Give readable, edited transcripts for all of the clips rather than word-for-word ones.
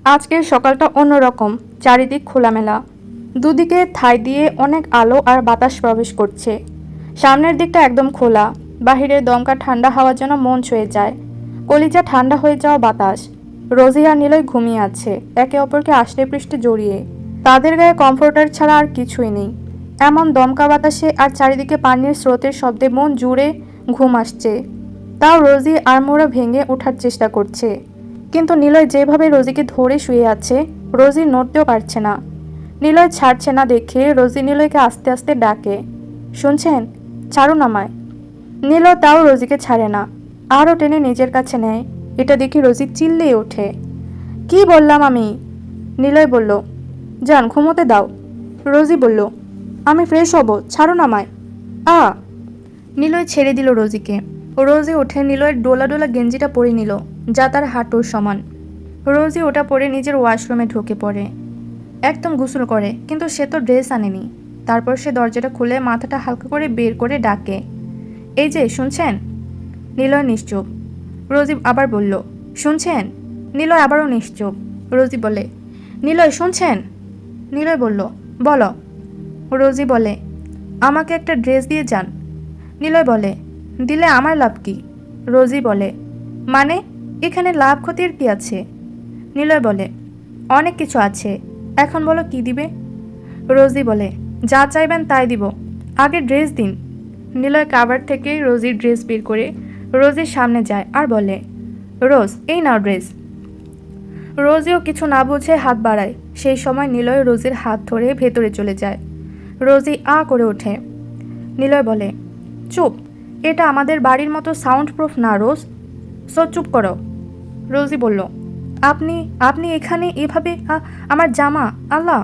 আজকের সকালটা অন্যরকম, চারিদিক খোলামেলা। দুদিকে ঠাই দিয়ে অনেক আলো আর বাতাস প্রবেশ করছে। সামনের দিকটা একদম খোলা, বাহিরের দমকা ঠান্ডা হাওয়ার জন্য মন ছুঁয়ে যায়। কলিজা ঠান্ডা হয়ে যাওয়া বাতাস। রোজি আর নিলয় ঘুমিয়ে আছে, একে অপরকে আষ্টে পৃষ্ঠে জড়িয়ে। তাদের গায়ে কমফোর্টার ছাড়া আর কিছুই নেই। এমন দমকা বাতাসে আর চারিদিকে পানির স্রোতের শব্দে মন জুড়ে ঘুম আসছে। তাও রোজি আড়মোড়া ভেঙে ওঠার চেষ্টা করছে, কিন্তু নিলয় যেভাবে রোজিকে ধরে শুয়ে আছে, রোজি নড়তেও পারছে না। নিলয় ছাড়ছে না দেখে রোজি নিলয়কে আস্তে আস্তে ডাকে, শুনছেন, ছাড়ুন আমায়। নিলয় তাও রোজিকে ছাড়ে না, আরও টেনে নিজের কাছে নেয়। এটা দেখে রোজি চিল্লিয়ে ওঠে, কি বললাম আমি? নিলয় বলল, যান ঘুমোতে দাও। রোজি বলল, আমি ফ্রেশ হব, ছাড়ুন আমায়। আ নিলয় ছেড়ে দিল রোজিকে। রোজি উঠে নিলয়ের ডোলা ডোলা গেঞ্জিটা পরে নিল, যা তার হাঁটুর সমান। রোজি ওটা পরে নিজের ওয়াশরুমে ঢুকে পড়ে, একদম গোসল করে, কিন্তু সে তো ড্রেস আনেনি। তারপর সে দরজাটা খুলে মাথাটা হালকা করে বের করে ডাকে, এই যে শুনছেন? নিলয় নিশ্চুপ। রোজি আবার বলল, শুনছেন? নিলয় আবারও নিশ্চুপ। রোজি বলে, নিলয় শুনছেন? নিলয় বলল, বলো। রোজি বলে, আমাকে একটা ড্রেস দিয়ে যান। নিলয় বলে, দিলে আমার লাভ কি? রোজি বলে, মানে এখানে লাভ ক্ষতির কি আছে? নিলয় বলে, অনেক কিছু আছে, এখন বলো কি দিবে? রোজি বলে, যা চাইবেন তাই দিব, আগে ড্রেস দিন। নিলয় কাভার থেকে রোজির ড্রেস বের করে রোজির সামনে যায় আর বলে, রোজ এই নাও ড্রেস। রোজিও কিছু না বুঝে হাত বাড়ায়। সেই সময় নিলয় রোজির হাত ধরে ভেতরে চলে যায়। রোজি আ করে ওঠে। নিলয় বলে, চুপ, এটা আমাদের বাড়ির মতো সাউন্ড প্রুফ না রোজ, সো চুপ করো। রোজি বলল, আপনি আপনি এখানে এভাবে আমার জামা, আল্লাহ।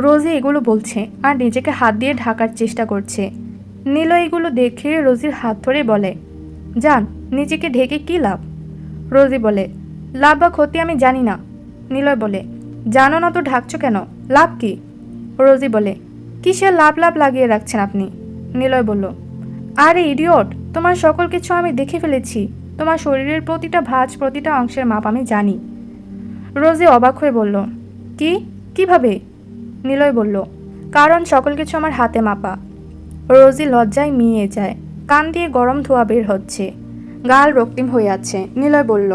রোজি এগুলো বলছে আর নিজেকে হাত দিয়ে ঢাকার চেষ্টা করছে। নিলয় এগুলো দেখে রোজির হাত ধরে বলে, যান, নিজেকে ঢেকে কি লাভ? রোজি বলে, লাভ বা ক্ষতি আমি জানি না। নিলয় বলে, জানো না তো ঢাকছো কেন, লাভ কি? রোজি বলে, কিসের লাভ লাভ লাগিয়ে রাখছেন আপনি? নিলয় বলল, আরে ইডিয়ট, তোমার সকল কিছু আমি দেখে ফেলেছি। তোমার শরীরের প্রতিটা ভাঁজ, প্রতিটা অংশের মাপ আমি জানি। রোজি অবাক হয়ে বলল, কি, কিভাবে? নিলয় বলল, কারণ সকল কিছু আমার হাতে মাপা। রোজি লজ্জায় মিয়ে যায়, কান দিয়ে গরম ধোঁয়া বের হচ্ছে, গাল রক্তিম হয়ে আছে। নিলয় বলল,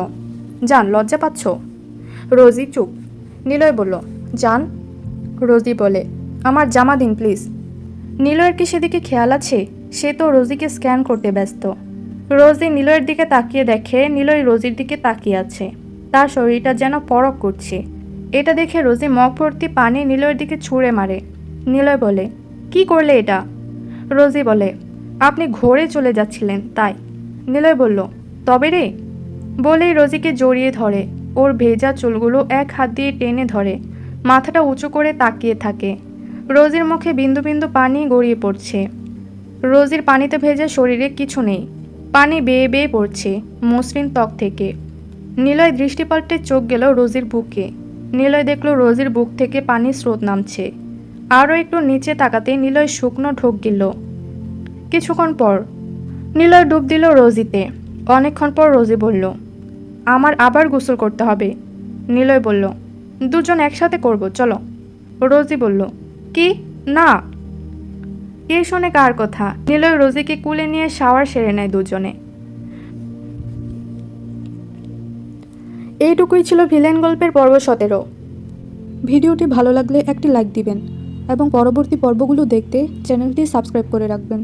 যান, লজ্জা পাচ্ছ? রোজি চুপ। নিলয় বলল, যান। রোজি বলে, আমার জামা দিন প্লিজ। নিলয়ের কি সেদিকে খেয়াল আছে? সে তো রোজিকে স্ক্যান করতে ব্যস্ত। রোজি নিলয়ের দিকে তাকিয়ে দেখে নিলয় রোজির দিকে তাকিয়ে আছে, তার শরীরটা যেন পরক করছে। এটা দেখে রোজি মগ ভর্তি পানি নিলয়ের দিকে ছুঁড়ে মারে। নিলয় বলে, কি করলে এটা? রোজি বলে, আপনি ঘোরে চলে যাচ্ছিলেন তাই। নিলয় বলল, তবে রে? বলেই রোজিকে জড়িয়ে ধরে, ওর ভেজা চুলগুলো এক হাত দিয়ে টেনে ধরে, মাথাটা উঁচু করে তাকিয়ে থাকে। রোজির মুখে বিন্দু বিন্দু পানি গড়িয়ে পড়ছে। রোজির পানিতে ভেজা শরীরে কিছু নেই, পানি বেয়ে বেয়ে পড়ছে মসৃণ ত্বক থেকে। নিলয় দৃষ্টি পাল্টে চোখ গেল রোজির বুকে। নিলয় দেখল রোজির বুক থেকে পানির স্রোত নামছে। আরও একটু নিচে তাকাতে নিলয় শুকনো ঢোক গেল। কিছুক্ষণ পর নিলয় ডুব দিল রোজিতে। অনেকক্ষণ পর রোজি বলল, আমার আবার গোসল করতে হবে। নিলয় বলল, দুজন একসাথে করব, চলো। রোজি বলল, কি না? এ শুনে কার কথা? নিলয় রোজিকে কুলে নিয়ে শাওয়ার সেরে নেয় দুজনে। এইটুকুই ছিল ভিলেন গল্পের পর্ব 17। ভিডিওটি ভালো লাগলে একটি লাইক দিবেন এবং পরবর্তী পর্বগুলো দেখতে চ্যানেলটি সাবস্ক্রাইব করে রাখবেন।